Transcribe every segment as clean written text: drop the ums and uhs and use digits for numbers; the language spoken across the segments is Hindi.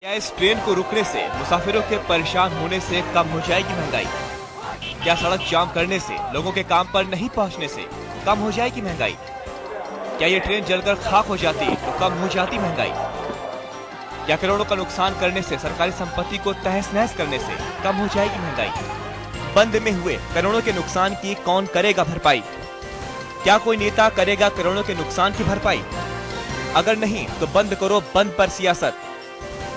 क्या इस ट्रेन को रुकने से मुसाफिरों के परेशान होने से कम हो जाएगी महंगाई? क्या सड़क जाम करने से, लोगों के काम पर नहीं पहुंचने से कम हो जाएगी महंगाई? क्या ये ट्रेन जलकर खाक हो जाती तो कम हो जाती महंगाई? क्या करोड़ों का नुकसान करने से, सरकारी संपत्ति को तहस नहस करने से कम हो जाएगी महंगाई? बंद में हुए करोड़ों के नुकसान की कौन करेगा भरपाई? क्या कोई नेता करेगा करोड़ों के नुकसान की भरपाई? अगर नहीं तो बंद करो बंद पर सियासत,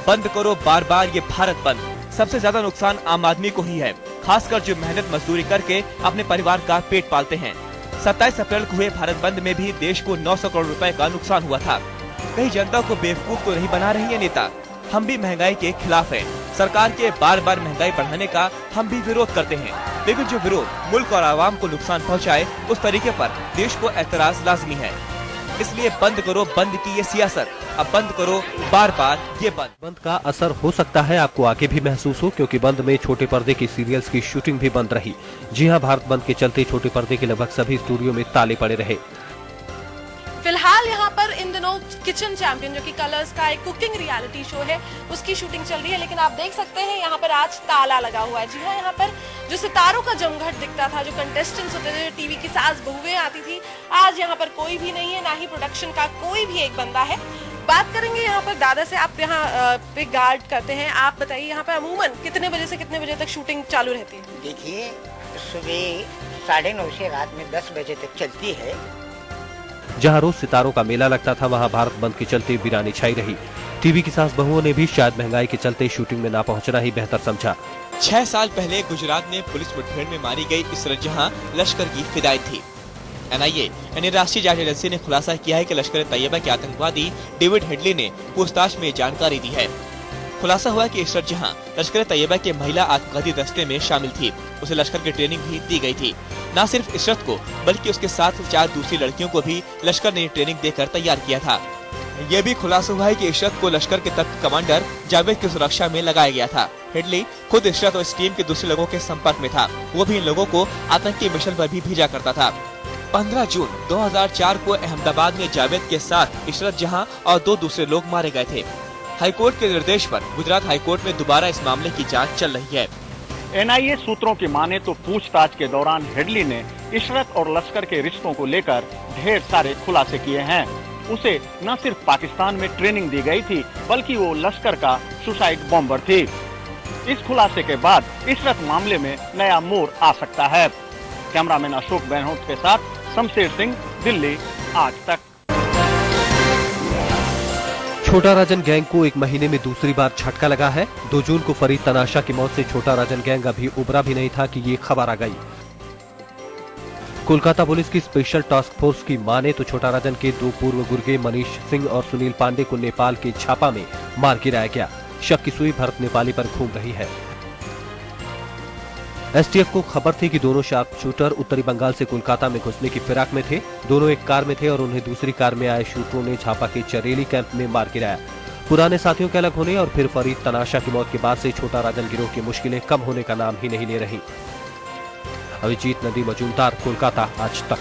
बंद करो बार बार ये भारत बंद। सबसे ज्यादा नुकसान आम आदमी को ही है, खासकर जो मेहनत मजदूरी करके अपने परिवार का पेट पालते हैं। 27 अप्रैल को हुए भारत बंद में भी देश को 900 करोड़ रुपए का नुकसान हुआ था। कहीं जनता को बेवकूफ तो नहीं बना रही है नेता? हम भी महंगाई के खिलाफ हैं। सरकार के बार बार महंगाई बढ़ाने का हम भी विरोध करते हैं, लेकिन जो विरोध मुल्क और आवाम को नुकसान पहुंचाए, उस तरीके पर देश को एतराज लाजमी है। इसलिए बंद करो बंद की ये सियासत, अब बंद करो बार बार ये बंद। बंद का असर हो सकता है आपको आगे भी महसूस हो, क्योंकि बंद में छोटे पर्दे की सीरियल्स की शूटिंग भी बंद रही। जी हां, भारत बंद के चलते छोटे पर्दे के लगभग सभी स्टूडियो में ताले पड़े रहे। फिलहाल यहाँ पर इन दिनों किचन चैंपियन, जो कि कलर्स का एक कुकिंग रियलिटी शो है, उसकी शूटिंग चल रही है। लेकिन आप देख सकते हैं यहाँ पर आज ताला लगा हुआ है। जी हाँ, यहाँ पर जो सितारों का जमघट दिखता था, जो कंटेस्टेंट्स होते थे, जो टीवी की सास बहुएं आती थी, आज यहाँ पर कोई भी नहीं है, ना ही प्रोडक्शन का कोई भी एक बंदा है। बात करेंगे यहाँ पर दादा से। आप यहाँ पे गार्ड करते हैं, आप बताइए यहाँ पे अमूमन कितने बजे से कितने बजे तक शूटिंग चालू रहती है? देखिए, सुबह 9:30 से रात में 10 बजे तक चलती है। जहां रोज सितारों का मेला लगता था, वहां भारत बंद के चलते वीरानी छाई रही। टीवी की सास बहुओं ने भी शायद महंगाई के चलते शूटिंग में ना पहुंचना ही बेहतर समझा। 6 साल पहले गुजरात में पुलिस मुठभेड़ में मारी गई इशरत जहां लश्कर की फिदायत थी। NIA यानी राष्ट्रीय जांच एजेंसी ने खुलासा किया है कि लश्कर तैयबा के आतंकवादी डेविड हेडली ने पूछताछ में जानकारी दी है। खुलासा हुआ कि इशरत जहां लश्कर तैयबा के महिला आत्मघाती दस्ते में शामिल थी। उसे लश्कर की ट्रेनिंग भी दी गई थी। न सिर्फ इशरत को, बल्कि उसके साथ 4 दूसरी लड़कियों को भी लश्कर ने ट्रेनिंग देकर तैयार किया था। ये भी खुलासा हुआ है कि इशरत को लश्कर के तख्त कमांडर जावेद की सुरक्षा में लगाया गया था। हेडली खुद इशरत और इस टीम के दूसरे लोगों के संपर्क में था। वो भी इन लोगों को आतंकी मिशन पर भी भेजा करता था। 15 जून 2004 को अहमदाबाद में जावेद के साथ इशरत जहां और 2 दूसरे लोग मारे गए थे। हाईकोर्ट के निर्देश पर गुजरात हाईकोर्ट में दोबारा इस मामले की जांच चल रही है। NIA सूत्रों की माने तो पूछताछ के दौरान हेडली ने इशरत और लश्कर के रिश्तों को लेकर ढेर सारे खुलासे किए हैं। उसे न सिर्फ पाकिस्तान में ट्रेनिंग दी गई थी, बल्कि वो लश्कर का सुसाइड बॉम्बर थी। इस खुलासे के बाद इशरत मामले में नया मोड़ आ सकता है। कैमरामैन अशोक बहनोत के साथ शमशेर सिंह, दिल्ली, आज तक। छोटा राजन गैंग को 1 महीने में दूसरी बार झटका लगा है। 2 जून को फरीद तनाशा की मौत से छोटा राजन गैंग अभी उभरा भी नहीं था कि ये खबर आ गई। कोलकाता पुलिस की स्पेशल टास्क फोर्स की माने तो छोटा राजन के 2 पूर्व गुर्गे मनीष सिंह और सुनील पांडे को नेपाल के छापा में मार गिराया गया। शक की सुई भरत नेपाली पर घूम रही है। STF को खबर थी कि दोनों शार्प शूटर उत्तरी बंगाल से कोलकाता में घुसने की फिराक में थे। दोनों एक कार में थे और उन्हें दूसरी कार में आए शूटरों ने झापा के चरेली कैंप में मार गिराया। पुराने साथियों के अलग होने और फिर फरीद तनाशा की मौत के बाद से छोटा राजन गिरोह की मुश्किलें कम होने का नाम ही नहीं ले रही। अभिजीत नदी मजूमदार, कोलकाता, आज तक।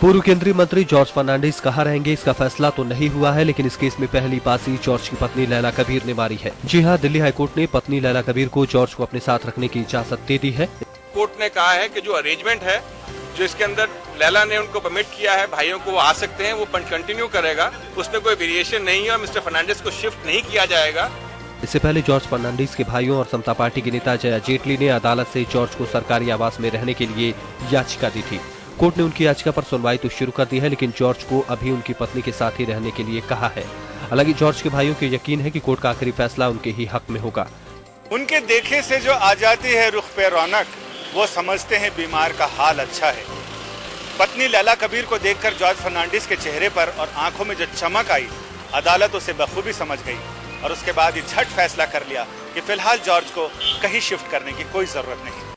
पूर्व केंद्रीय मंत्री जॉर्ज फर्नांडिस कहाँ रहेंगे, इसका फैसला तो नहीं हुआ है, लेकिन इस केस में पहली बाजी जॉर्ज की पत्नी लैला कबीर ने मारी है। जी हां, दिल्ली हाईकोर्ट ने पत्नी लैला कबीर को जॉर्ज को अपने साथ रखने की इजाजत दे दी है। कोर्ट ने कहा है कि जो अरेंजमेंट है, जो इसके अंदर लैला ने उनको परमिट किया है, भाइयों को वो आ सकते हैं, वो कंटिन्यू करेगा, उसमें कोई वेरिएशन नहीं है और मिस्टर फर्नांडिस को शिफ्ट नहीं किया जाएगा। इससे पहले जॉर्ज फर्नांडिस के भाइयों और समता पार्टी के नेता जया जेटली ने अदालत से जॉर्ज को सरकारी आवास में रहने के लिए याचिका दी थी। कोर्ट ने उनकी याचिका पर सुनवाई तो शुरू कर दी है, लेकिन जॉर्ज को अभी उनकी पत्नी के साथ ही रहने के लिए कहा है। हालांकि जॉर्ज के भाइयों को यकीन है कि कोर्ट का आखिरी फैसला उनके ही हक में होगा। उनके देखे से जो आ जाती है रुख पे रौनक, वो समझते हैं बीमार का हाल अच्छा है। पत्नी लैला कबीर को देखकर जॉर्ज फर्नांडिस के चेहरे पर और आंखों में जो चमक आई, अदालत उसे बखूबी समझ गई और उसके बाद ही झट फैसला कर लिया कि फिलहाल जॉर्ज को कहीं शिफ्ट करने की कोई जरूरत नहीं।